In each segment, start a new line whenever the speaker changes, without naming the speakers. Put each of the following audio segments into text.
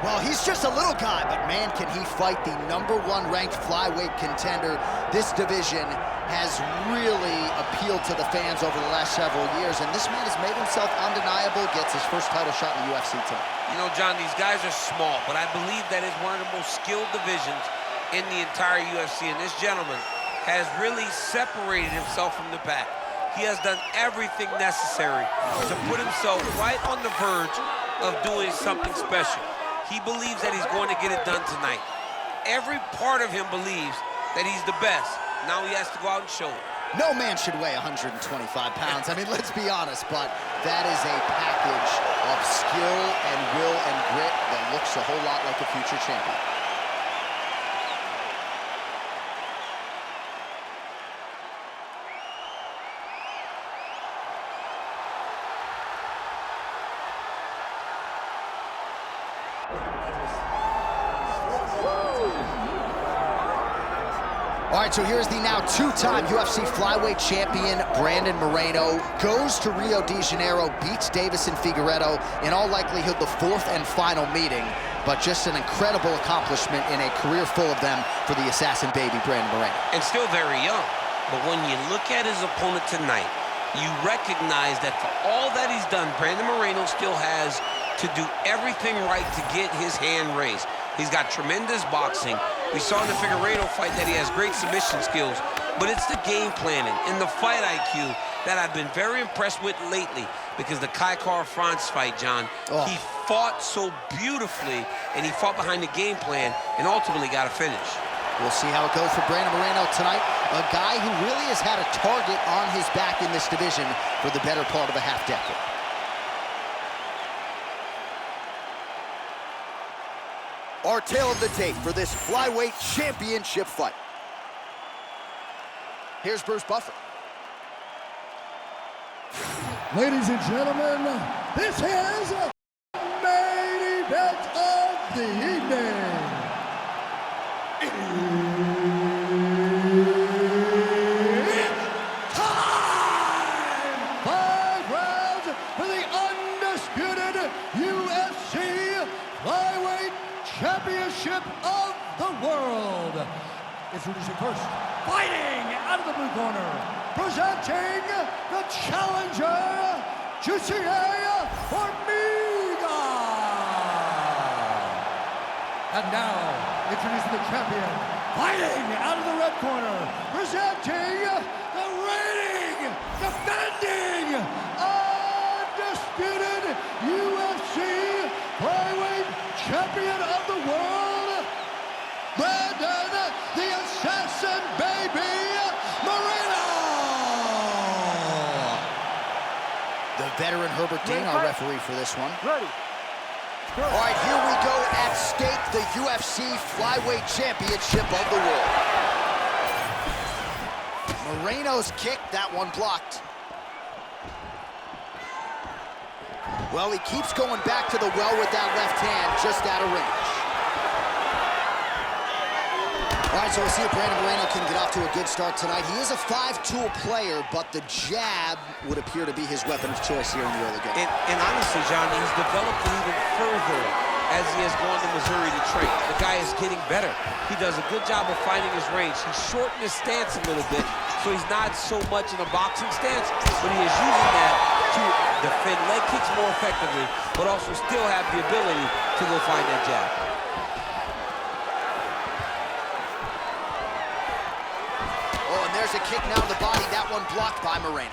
Well, he's just a little guy, but man, can he fight the #1 ranked flyweight contender. This division has really appealed to the fans over the last several years, and this man has made himself undeniable, gets his first title shot in the UFC tonight.
You know, John, these guys are small, but I believe that is one of the most skilled divisions in the entire UFC, and this gentleman has really separated himself from the pack. He has done everything necessary to put himself right on the verge of doing something special. He believes that he's going to get it done tonight. Every part of him believes that he's the best. Now he has to go out and show it.
No man should weigh 125 pounds. I mean, let's be honest, but that is a package of skill and will and grit that looks a whole lot like a future champion. All right, so here's the now two-time UFC flyweight champion, Brandon Moreno, goes to Rio de Janeiro, beats Davison Figueiredo, in all likelihood the fourth and final meeting, but just an incredible accomplishment in a career full of them for the assassin baby, Brandon Moreno.
And still very young, but when you look at his opponent tonight, you recognize that for all that he's done, Brandon Moreno still has to do everything right to get his hand raised. He's got tremendous boxing. We saw in the Figueiredo fight that he has great submission skills, but it's the game planning and the fight IQ that I've been very impressed with lately, because the Kai Kara-France fight, John, he fought so beautifully, and he fought behind the game plan and ultimately got a finish.
We'll see how it goes for Brandon Moreno tonight, a guy who really has had a target on his back in this division for the better part of a half-decade. Our tale of the tape for this flyweight championship fight. Here's Bruce Buffer.
Ladies and gentlemen, this is the main event of the evening. It's time! 5 rounds for the undisputed UFC flyweight championship of the world. Introducing first, fighting out of the blue corner, presenting the challenger, Jussier Formiga. And now, introducing the champion, fighting out of the red corner, presenting the reigning, defending, undisputed UFC flyweight champion of the world, Brandon, the assassin baby, Moreno.
The veteran Herbert Dean, our referee for this one.
Ready.
All right, here we go. At stake, the UFC flyweight championship of the world. Moreno's kick, that one blocked. Well, he keeps going back to the well with that left hand, just out of range. All right, so we'll see if Brandon Moreno can get off to a good start tonight. He is a 5-tool player, but the jab would appear to be his weapon of choice here in the early game.
And honestly, John, he's developed it even further as he has gone to Missouri to train. The guy is getting better. He does a good job of finding his range. He's shortened his stance a little bit, so he's not so much in a boxing stance, but he is using that to defend leg kicks more effectively, but also still have the ability to go find that jab.
Oh, and there's a kick now to the body. That one blocked by Moreno.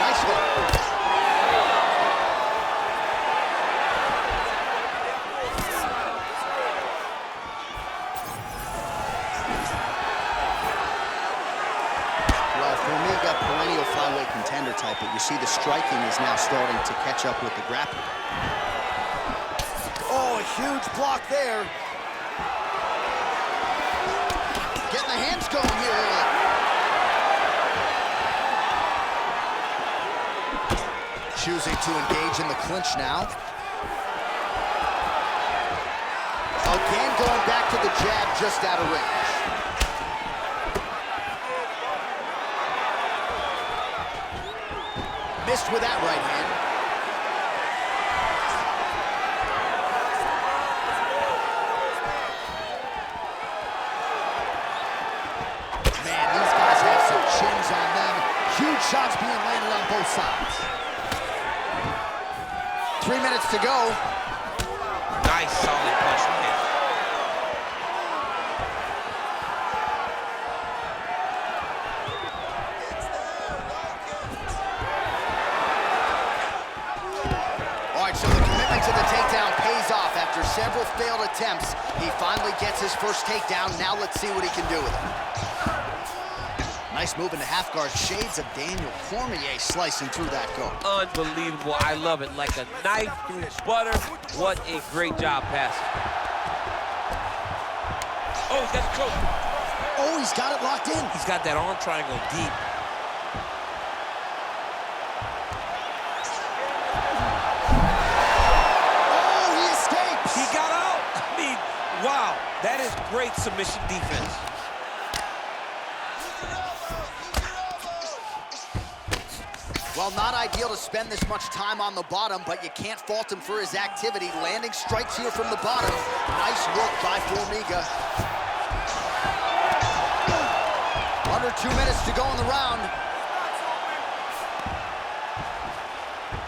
Nice hook. Formiga, perennial flyweight contender type, but you see the striking is now starting to catch up with the grappling. Oh, a huge block there. Getting the hands going here. Choosing to engage in the clinch now. Again, going back to the jab just out of range. Missed with that right hand. Man, these guys have some chins on them. Huge shots being landed on both sides. 3 minutes to go.
Nice, solid punch, man.
All right, so the commitment to the takedown pays off. After several failed attempts, he finally gets his first takedown. Now let's see what he can do with it. Nice move into half guard. Shades of Daniel Cormier slicing through that guard.
Unbelievable. I love it. Like a knife through butter. What a great job passing. Oh, he's got the choke.
Oh, he's got it locked in.
He's got that arm triangle deep.
Oh, he escapes.
He got out. I mean, wow. That is great submission defense.
Well, not ideal to spend this much time on the bottom, but you can't fault him for his activity. Landing strikes here from the bottom. Nice work by Formiga. Under 2 minutes to go in the round.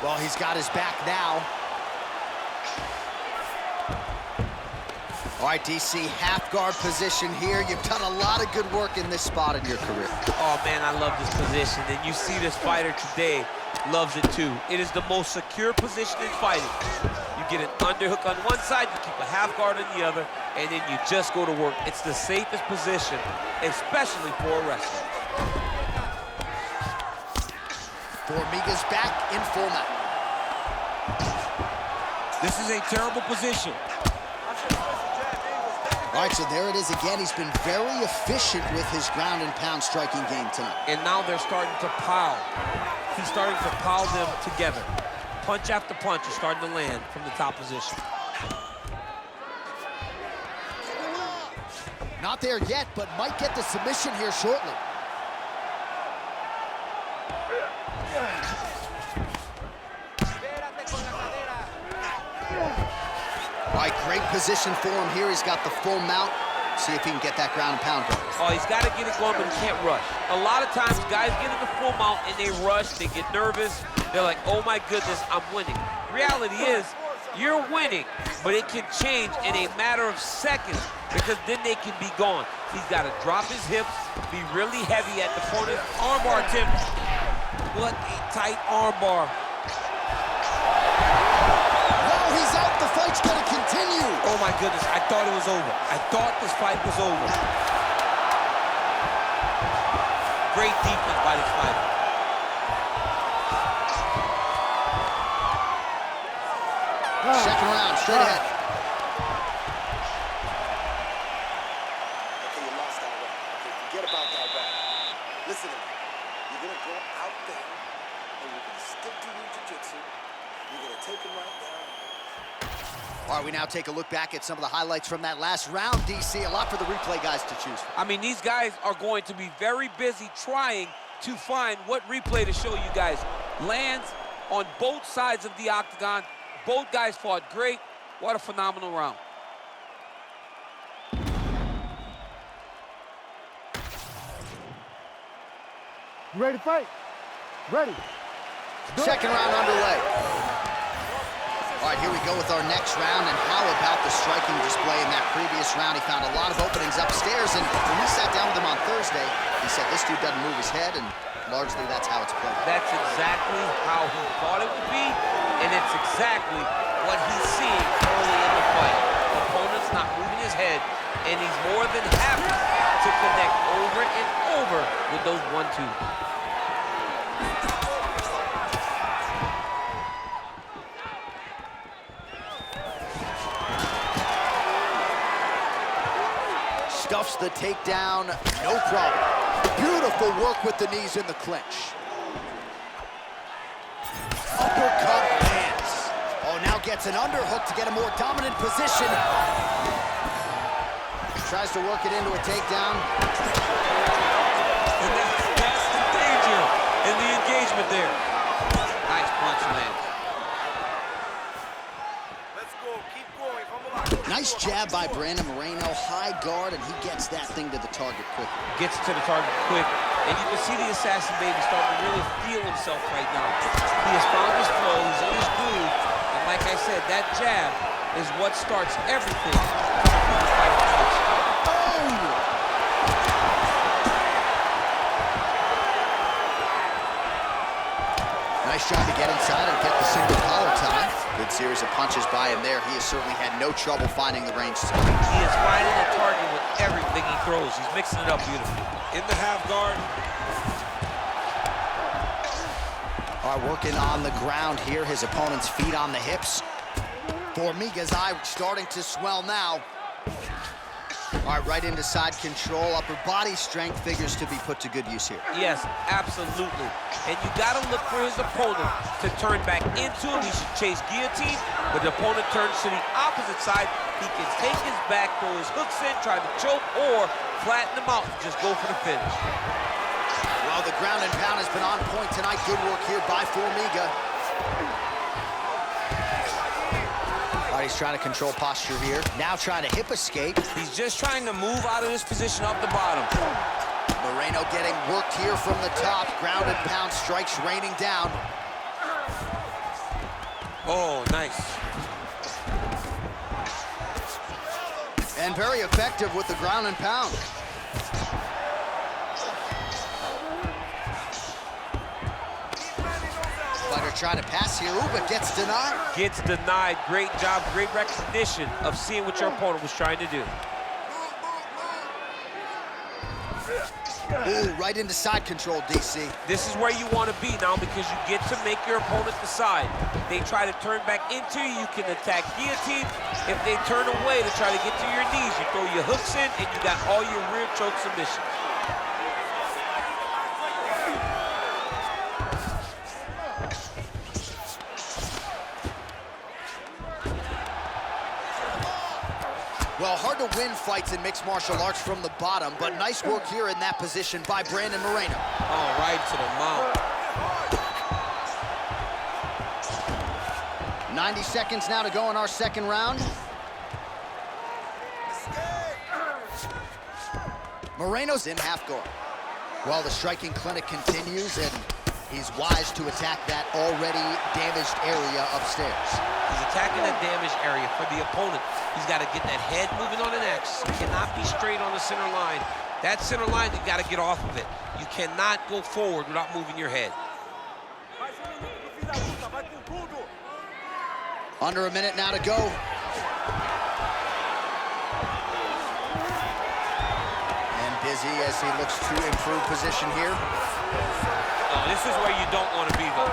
Well, he's got his back now. All right, DC, half guard position here. You've done a lot of good work in this spot in your career.
Oh, man, I love this position. And you see this fighter today loves it, too. It is the most secure position in fighting. You get an underhook on one side, you keep a half guard on the other, and then you just go to work. It's the safest position, especially for a wrestler.
Formiga's back in full mount.
This is a terrible position.
All right, so there it is again. He's been very efficient with his ground and pound striking game tonight.
And now they're starting to pile. He's starting to pile them together. Punch after punch is starting to land from the top position.
Not there yet, but might get the submission here shortly. All right, great position for him here. He's got the full mount. See if he can get that ground and pound going.
Oh, he's got to get it going, but he can't rush. A lot of times, guys get in the full mount and they rush, they get nervous. They're like, oh my goodness, I'm winning. Reality is, you're winning, but it can change in a matter of seconds because then they can be gone. He's got to drop his hips, be really heavy at the opponent's armbar attempt. What a tight armbar.
He's out. The fight's going to continue.
Oh, my goodness. I thought it was over. I thought this fight was over. Great defense by this fighter.
Second round, straight ahead.
Okay, you lost that round. Okay, forget about that round. Listen to me. You're going to go out there, and you're going to stick to your jiu-jitsu. You're going to take him right down.
All right, we now take a look back at some of the highlights from that last round, DC. A lot for the replay guys to choose from.
I mean, these guys are going to be very busy trying to find what replay to show you guys. Lands on both sides of the octagon. Both guys fought great. What a phenomenal round.
You ready to fight? Ready.
Second round underway. All right, here we go with our next round, and how about the striking display in that previous round? He found a lot of openings upstairs, and when we sat down with him on Thursday, he said this dude doesn't move his head, and largely that's how it's played.
That's exactly how he thought it would be, and it's exactly what he's seeing early in the fight. Opponent's not moving his head, and he's more than happy to connect over and over with those 1-2s.
Stuffs the takedown, no problem. Beautiful work with the knees in the clinch. Uppercut lands. Oh, now gets an underhook to get a more dominant position. Tries to work it into a takedown.
And that's the danger in the engagement there. shots land.
Let's go. Keep going.
Nice jab by Brandon Moreno. High guard, and he gets that thing to the target quickly.
Gets to the target quick, and you can see the assassin baby starting to really feel himself right now. He has found his flow, he's in his groove, and like I said, that jab is what starts everything.
Nice job to get inside and get the single collar tie. Good series of punches by him there. He has certainly had no trouble finding the range.
He is finding the target with everything he throws. He's mixing it up beautifully. In the half guard.
All right, working on the ground here. His opponent's feet on the hips. Formiga's eye starting to swell now. All right, right into side control. Upper body strength figures to be put to good use here.
Yes, absolutely. And you got to look for his opponent to turn back into him. He should chase guillotine, but the opponent turns to the opposite side. He can take his back, throw his hooks in, try to choke, or flatten him out and just go for the finish.
Well, the ground and pound has been on point tonight. Good work here by Formiga. All right, he's trying to control posture here. Now trying to hip escape.
He's just trying to move out of this position up the bottom.
Moreno getting worked here from the top. Ground and pound strikes raining down.
Oh, nice.
And very effective with the ground and pound. Fighter trying to pass here, but gets denied.
Gets denied. Great job, great recognition of seeing what your opponent was trying to do.
Ooh, right into side control, DC.
This is where you want to be now because you get to make your opponent decide. If they try to turn back into you, you can attack guillotine. If they turn away to try to get to your knees, you throw your hooks in and you got all your rear choke submissions.
Well, hard to win fights in mixed martial arts from the bottom, but nice work here in that position by Brandon Moreno.
Oh, right to the mount.
90 seconds now to go in our second round. Moreno's in half guard. Well, the striking clinic continues, and he's wise to attack that already damaged area upstairs.
He's attacking that damaged area for the opponent. He's got to get that head moving on an axis. He cannot be straight on the center line. That center line, you got to get off of it. You cannot go forward without moving your head.
Under a minute now to go. And busy as he looks to improve position here.
Oh, this is where you don't want to be, though.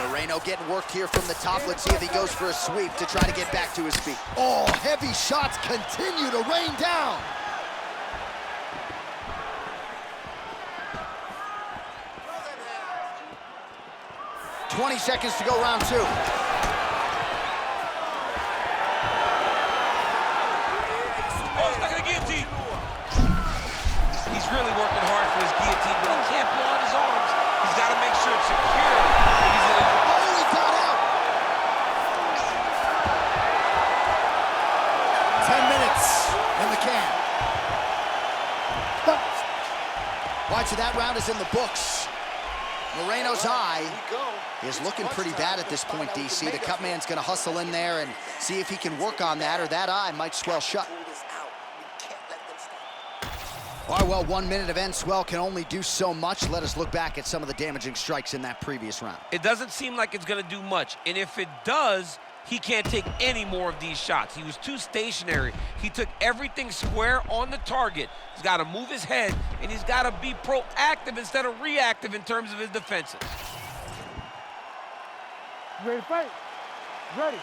Moreno getting worked here from the top. Let's see if he goes for a sweep to try to get back to his feet. Oh, heavy shots continue to rain down. "20 seconds to go, round two.
Oh, stuck in the guillotine. He's really working hard for his guillotine, but he can't pull on his arms. He's got to make sure it's secure.
Oh, he got out. 10 minutes in the can. All right, so that round is in the books. Moreno's eye is looking pretty bad at this point, DC. The cut man's going to hustle in there and see if he can work on that, or that eye might swell shut. All right, well, 1 minute of end swell can only do so much. Let us look back at some of the damaging strikes in that previous round.
It doesn't seem like it's going to do much, and if it does, he can't take any more of these shots. He was too stationary. He took everything square on the target. He's got to move his head, and he's got to be proactive instead of reactive in terms of his defenses.
Ready to fight? Ready.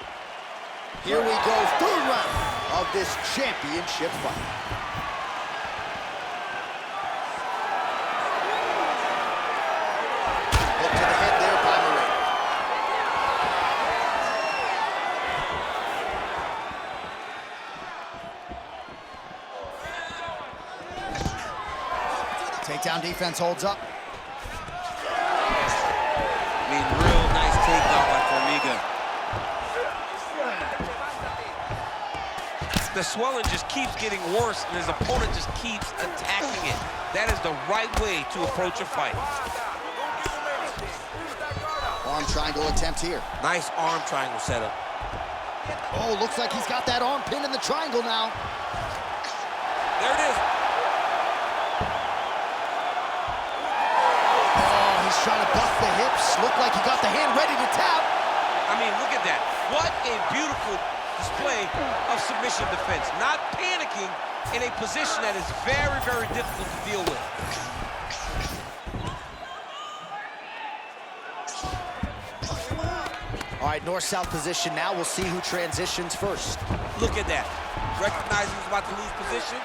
Here we go, third round of this championship fight. Hook to the head there by Moreno. Takedown defense holds up.
I mean, real nice takedown by Formiga. The swelling just keeps getting worse, and his opponent just keeps attacking it. That is the right way to approach a fight.
Arm triangle attempt here.
Nice arm triangle setup.
Oh, looks like he's got that arm pinned in the triangle now.
There it is.
Oh, he's trying to buck the hips. Looked like he got the hand ready to tap.
I mean, look at that. What a beautiful display of submission defense. Not panicking in a position that is very, very difficult to deal with.
All right, north-south position now. We'll see who transitions first.
Look at that. Recognizing he's about to lose position.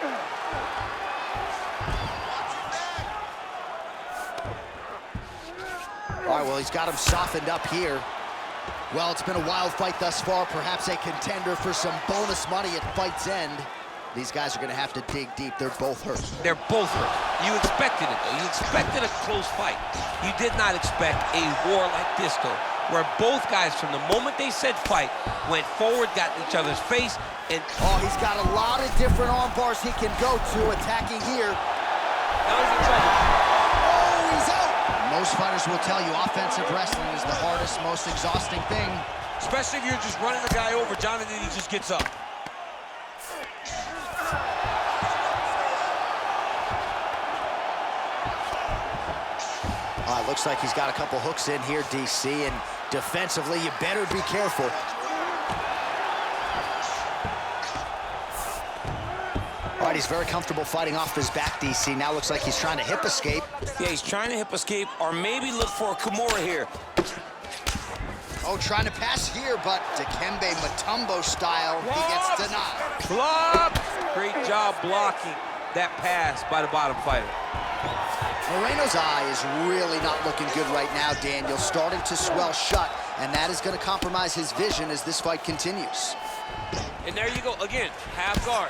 All right, well, he's got him softened up here. Well, it's been a wild fight thus far. Perhaps a contender for some bonus money at fight's end. These guys are going to have to dig deep. They're both hurt.
They're both hurt. You expected it, though. You expected a close fight. You did not expect a war like this, though, where both guys, from the moment they said fight, went forward, got in each other's face, and...
Oh, he's got a lot of different arm bars he can go to, attacking here.
Now he's in trouble.
Oh, he's out! Most fighters will tell you offensive wrestling is the hardest, most exhausting thing.
Especially if you're just running the guy over. Jonathan, he just gets up.
Looks like he's got a couple hooks in here, DC, and defensively, you better be careful. All right, he's very comfortable fighting off his back, DC. Now looks like he's trying to hip escape.
Yeah, he's trying to hip escape, or maybe look for a Kimura here.
Oh, trying to pass here, but Dikembe Mutombo style, he gets denied.
Block! Great job blocking that pass by the bottom fighter.
Moreno's eye is really not looking good right now, Daniel. Starting to swell shut, and that is going to compromise his vision as this fight continues.
And there you go, again, half guard.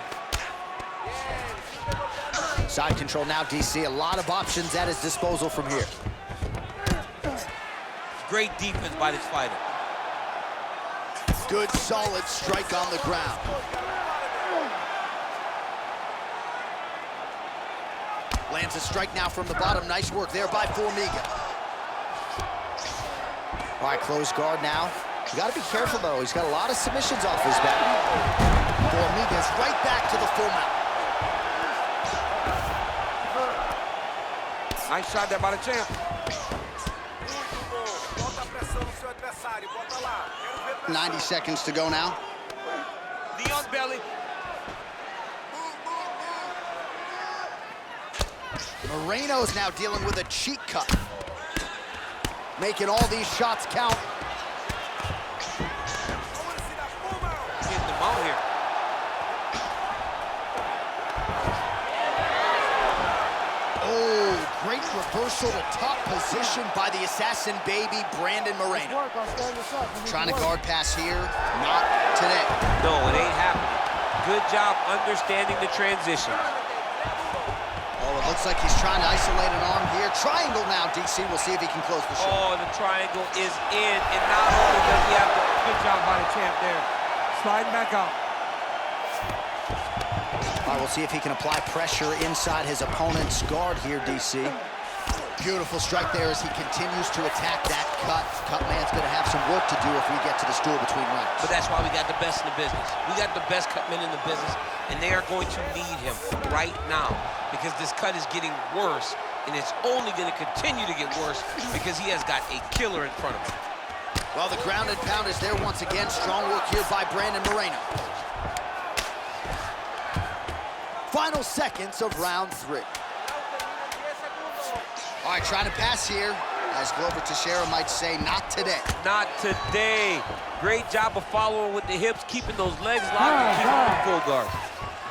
Side control now, DC. A lot of options at his disposal from here.
Great defense by this fighter.
Good, solid strike on the ground. Lands a strike now from the bottom. Nice work there by Formiga. All right, close guard now. You got to be careful, though. He's got a lot of submissions off his back. Formiga's right back to the full mount.
Nice shot there by the champ.
90 seconds to go now.
Knee on belly.
Moreno's now dealing with a cheek cut. Making all these shots count.
Getting them out here.
Oh, great reversal to top position by the assassin baby, Brandon Moreno. Trying to guard pass here. Not today.
No, it ain't happening. Good job understanding the transition.
Oh, it looks like he's trying to isolate an arm here. Triangle now, DC. We'll see if he can close the show.
Oh, the triangle is in, and not only does he have the good job by the champ there, sliding back out.
All right, we'll see if he can apply pressure inside his opponent's guard here, DC. Beautiful strike there as he continues to attack that cut. Cut man's going to have some work to do if we get to the stool between rounds.
But that's why we got the best in the business. We got the best cut men in the business, and they are going to need him right now because this cut is getting worse, and it's only going to continue to get worse because he has got a killer in front of him.
Well, the ground and pound is there once again. Strong work here by Brandon Moreno. Final seconds of round 3. All right, trying to pass here. As Glover Teixeira might say, not today.
Not today. Great job of following with the hips, keeping those legs locked and keeping them in full guard.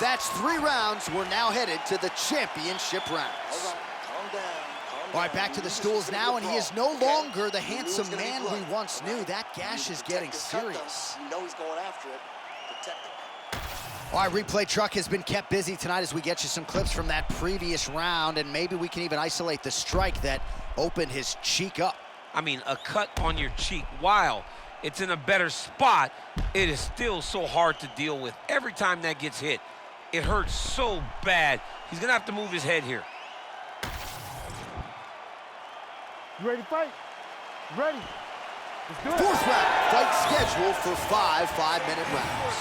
That's 3 rounds. We're now headed to the championship rounds.
All right, calm down.
All right, back to the stools now, and he is no longer the handsome man we once knew. That gash is getting serious.
You know he's going after it. Protect him.
All right, replay truck has been kept busy tonight as we get you some clips from that previous round, and maybe we can even isolate the strike that opened his cheek up.
I mean, a cut on your cheek, while it's in a better spot, it is still so hard to deal with. Every time that gets hit, it hurts so bad. He's gonna have to move his head here.
You ready to fight? Ready. Let's do it.
Fourth round, fight scheduled for 5 5-minute rounds.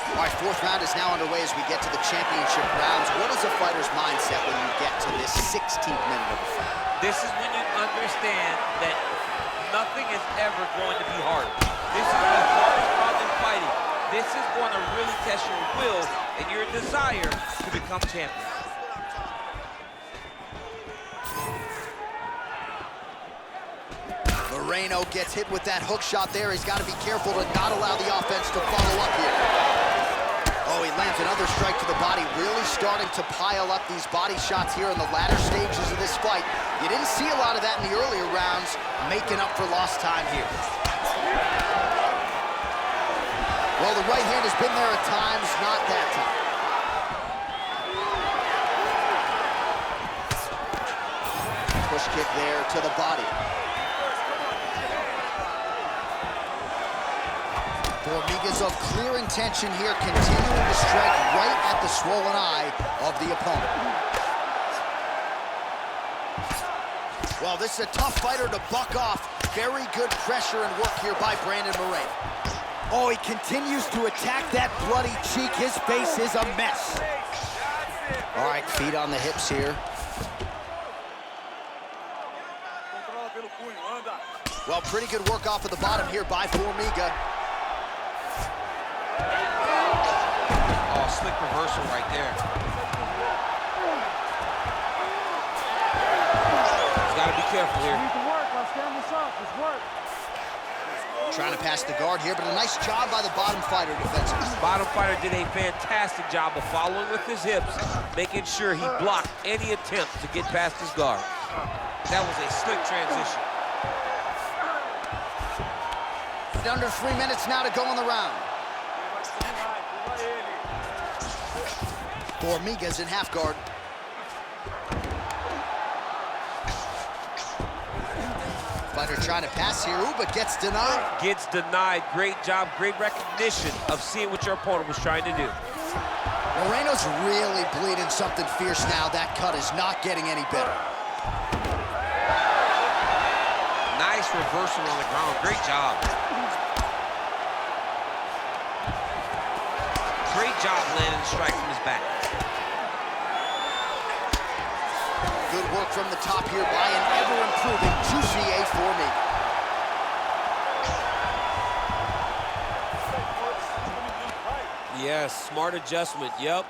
All right, fourth round is now underway as we get to the championship rounds. What is a fighter's mindset when you get to this 16th minute of the fight?
This is when you understand that nothing is ever going to be hard. This is the hardest round in fighting. This is going to really test your will and your desire to become champion.
Moreno gets hit with that hook shot there. He's got to be careful to not allow the offense to follow up here. Oh, he lands another strike to the body, really starting to pile up these body shots here in the latter stages of this fight. You didn't see a lot of that in the earlier rounds, making up for lost time here. Well, the right hand has been there at times, not that time. Push kick there to the body. Formiga's of clear intention here, continuing to strike right at the swollen eye of the opponent. Well, this is a tough fighter to buck off. Very good pressure and work here by Brandon Moreno. Oh, he continues to attack that bloody cheek. His face is a mess. All right, feet on the hips here. Well, pretty good work off of the bottom here by Formiga.
Oh, slick reversal right there. He's got to be careful here.
You need to work. Let's stand this up. Let's work.
Trying to pass the guard here, but a nice job by the bottom fighter defensively.
Bottom fighter did a fantastic job of following with his hips, making sure he blocked any attempt to get past his guard.
That was a slick transition.
Under 3 minutes now to go in the round. Formiga's in half guard. Fighter trying to pass here, ooh, but gets denied.
Gets denied. Great job, great recognition of seeing what your opponent was trying to do.
Moreno's really bleeding something fierce now. That cut is not getting any better.
Nice reversal on the ground. Great job. Great job landing the strike from his back.
Good work from the top here by an ever-improving Jussier Formiga.
Yes, smart adjustment, yep.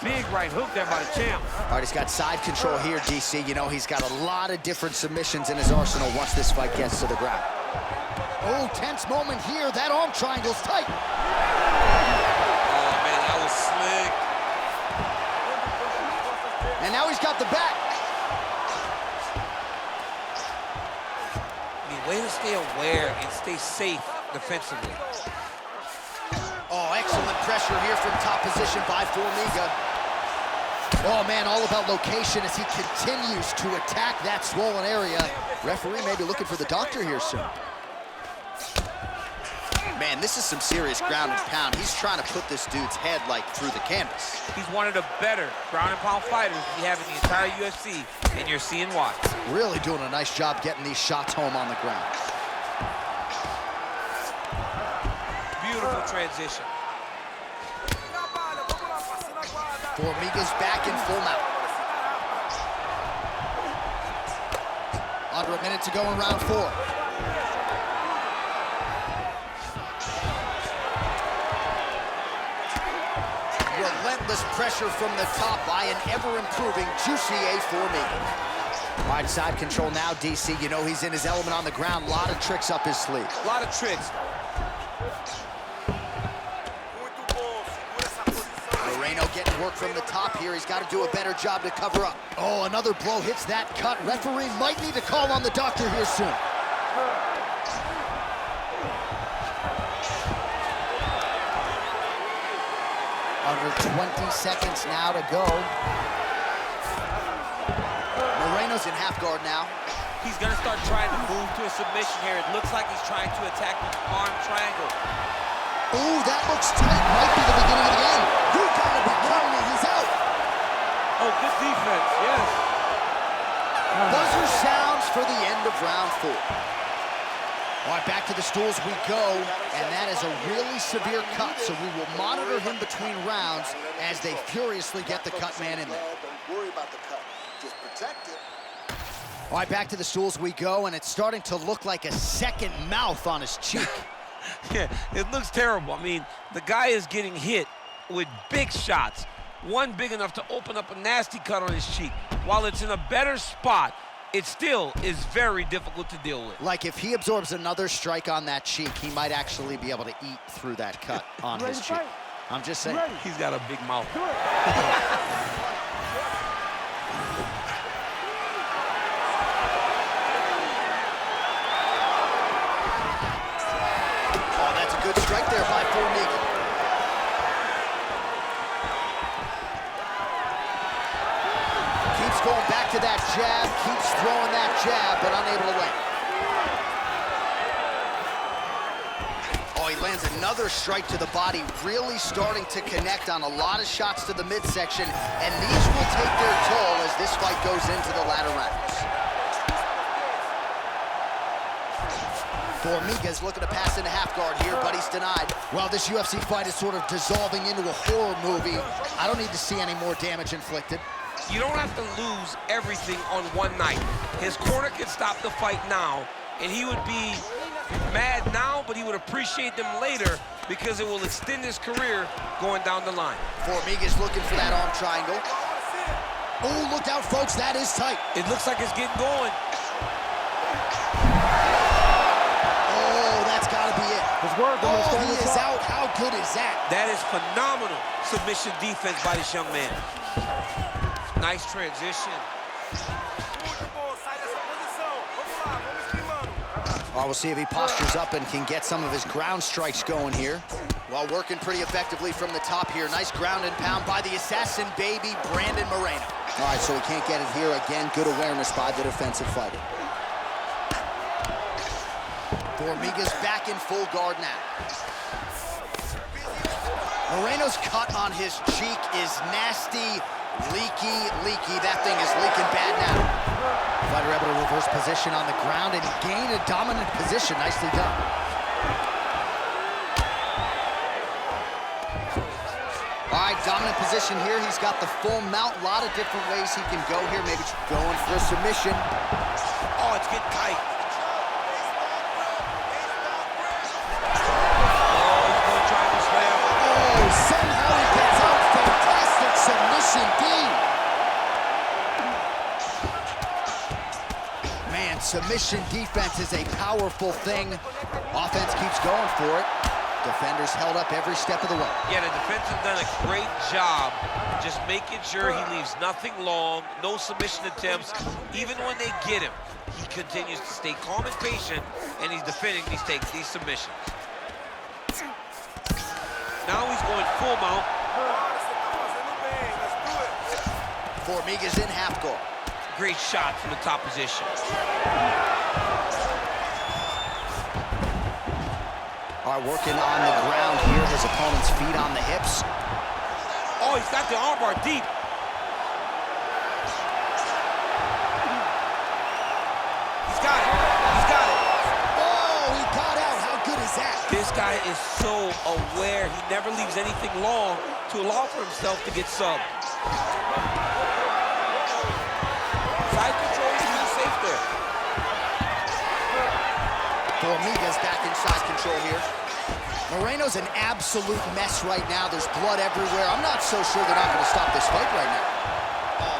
Big right hook there by the champ.
All right, he's got side control here, DC. You know, he's got a lot of different submissions in his arsenal once this fight gets to the ground. Oh, tense moment here. That arm triangle's tight.
Oh, man, that was slick.
And now he's got the back.
I mean, way to stay aware and stay safe defensively.
Oh, excellent pressure here from top position by Formiga. Oh, man, all about location as he continues to attack that swollen area. Referee may be looking for the doctor here soon. Man, this is some serious ground and pound. He's trying to put this dude's head, like, through the canvas.
He's one of the better ground and pound fighters we have in the entire UFC, and you're seeing why.
Really doing a nice job getting these shots home on the ground.
Beautiful transition.
Formiga's back in full mount. Under a minute to go in round 4. Relentless pressure from the top by an ever-improving Jussier Formiga. All right, side control now, DC. You know he's in his element on the ground. A lot of tricks up his sleeve.
A lot of tricks.
Moreno getting work from the top here. He's got to do a better job to cover up. Oh, another blow hits that cut. Referee might need to call on the doctor here soon. Under 20 seconds now to go. Moreno's in half guard now.
He's gonna start trying to move to a submission here. It looks like he's trying to attack with arm triangle.
Ooh, that looks tight. Might be the beginning of the end. You gotta be kidding me, he's out.
Oh, good defense, yes.
Buzzer sounds for the end of round 4. All right, back to the stools we go, and that is a really severe cut, so we will monitor him between rounds as they furiously get the cut man in there.
Don't worry about the cut. Just protect it.
All right, back to the stools we go, and it's starting to look like a second mouth on his cheek.
Yeah, it looks terrible. I mean, the guy is getting hit with big shots. One big enough to open up a nasty cut on his cheek. While it's in a better spot, it still is very difficult to deal with.
Like if he absorbs another strike on that cheek, he might actually be able to eat through that cut on his cheek. I'm just saying.
He's got a big mouth.
Oh, that's a good strike there by Formiga. Keeps going back to that jab, keeps throwing that jab, but unable to land. Oh, he lands another strike to the body, really starting to connect on a lot of shots to the midsection, and these will take their toll as this fight goes into the latter rounds. Formiga's looking to pass into half guard here, but he's denied. Well, this UFC fight is sort of dissolving into a horror movie. I don't need to see any more damage inflicted.
You don't have to lose everything on one night. His corner can stop the fight now, and he would be mad now, but he would appreciate them later because it will extend his career going down the line.
Formiga's looking for that arm triangle. Oh, look out, folks, that is tight.
It looks like it's getting going.
Oh, that's gotta be it.
It's working.
Oh, he is out. How good is that?
That is phenomenal submission defense by this young man. Nice transition.
All right, we'll see if he postures up and can get some of his ground strikes going here. While working pretty effectively from the top here. Nice ground and pound by the assassin baby, Brandon Moreno. All right, so he can't get it here. Again, good awareness by the defensive fighter. Formiga's back in full guard now. Moreno's cut on his cheek is nasty. Leaky. That thing is leaking bad now. Fighter able to reverse position on the ground and gain a dominant position. Nicely done. All right, dominant position here. He's got the full mount. A lot of different ways he can go here. Maybe going for a submission.
Oh, it's getting tight.
Somehow he gets out. Fantastic submission, indeed. Man, submission defense is a powerful thing. Offense keeps going for it. Defenders held up every step of the way.
Yeah, the defense has done a great job just making sure he leaves nothing long, no submission attempts. Even when they get him, he continues to stay calm and patient, and he's defending these submissions. Now he's going full mount.
Formiga's in half guard.
Great shot from the top position.
All right, working on the ground here. His opponent's feet on the hips.
Oh, he's got the armbar deep. He's got it. He's got it.
Oh, he got out. How good is that?
This guy is so aware. He never leaves anything long to allow for himself to get subbed. Side control is really safe there.
Formiga's back in side control here. Moreno's an absolute mess right now. There's blood everywhere. I'm not so sure they're not going to stop this fight right now.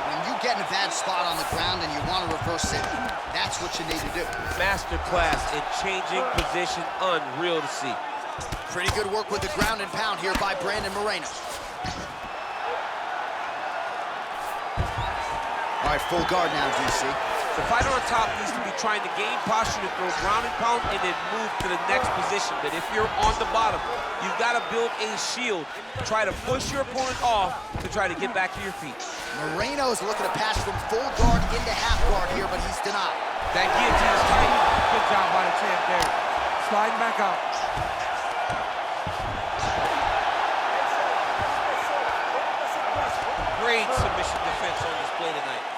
When you get in a bad spot on the ground and you want to reverse it, that's what you need to do.
Masterclass in changing position, unreal to see.
Pretty good work with the ground and pound here by Brandon Moreno. All right, full guard now, DC.
The fighter on top needs to be trying to gain posture to throw ground and pound and then move to the next position. But if you're on the bottom, you've got to build a shield. Try to push your opponent off to try to get back to your feet.
Moreno's looking to pass from full guard into half guard here, but he's denied.
That guillotine is tight.
Good job by the champ there. Sliding back out.
Great submission defense on display tonight.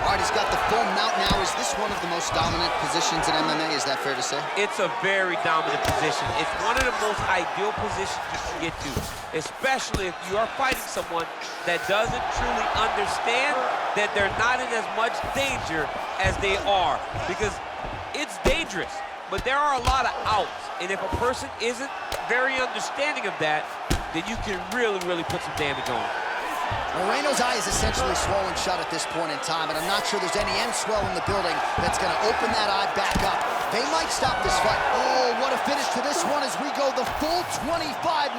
All right, he's got the full mount now. Is this one of the most dominant positions in MMA? Is that fair to say?
It's a very dominant position. It's one of the most ideal positions you can get to, especially if you are fighting someone that doesn't truly understand that they're not in as much danger as they are, because it's dangerous, but there are a lot of outs, and if a person isn't very understanding of that, then you can really, really put some damage on them.
Moreno's eye is essentially swollen shut at this point in time, and I'm not sure there's any end swell in the building that's going to open that eye back up. They might stop this fight. Oh, what a finish to this one as we go the full 25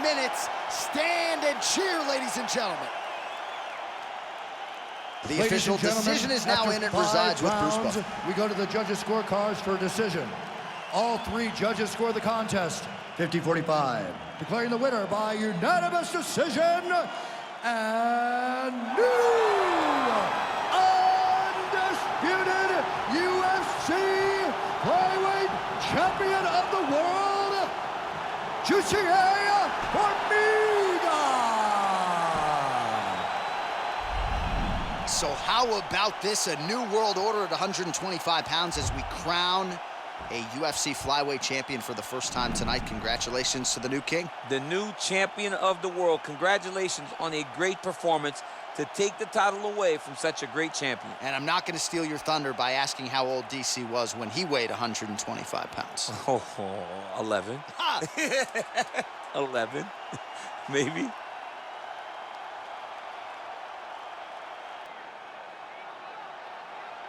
minutes. Stand and cheer, ladies and gentlemen. The official decision is now in. It resides with Bruce Buffer.
We go to the judges' scorecards for a decision. All three judges score the contest 50-45. Declaring the winner by unanimous decision, and new undisputed UFC flyweight champion of the world, Jussier Formiga.
So how about this? A new world order at 125 pounds as we crown a UFC flyweight champion for the first time tonight. Congratulations to the new king.
The new champion of the world. Congratulations on a great performance to take the title away from such a great champion.
And I'm not going to steal your thunder by asking how old DC was when he weighed 125 pounds.
Oh, 11. 11, maybe.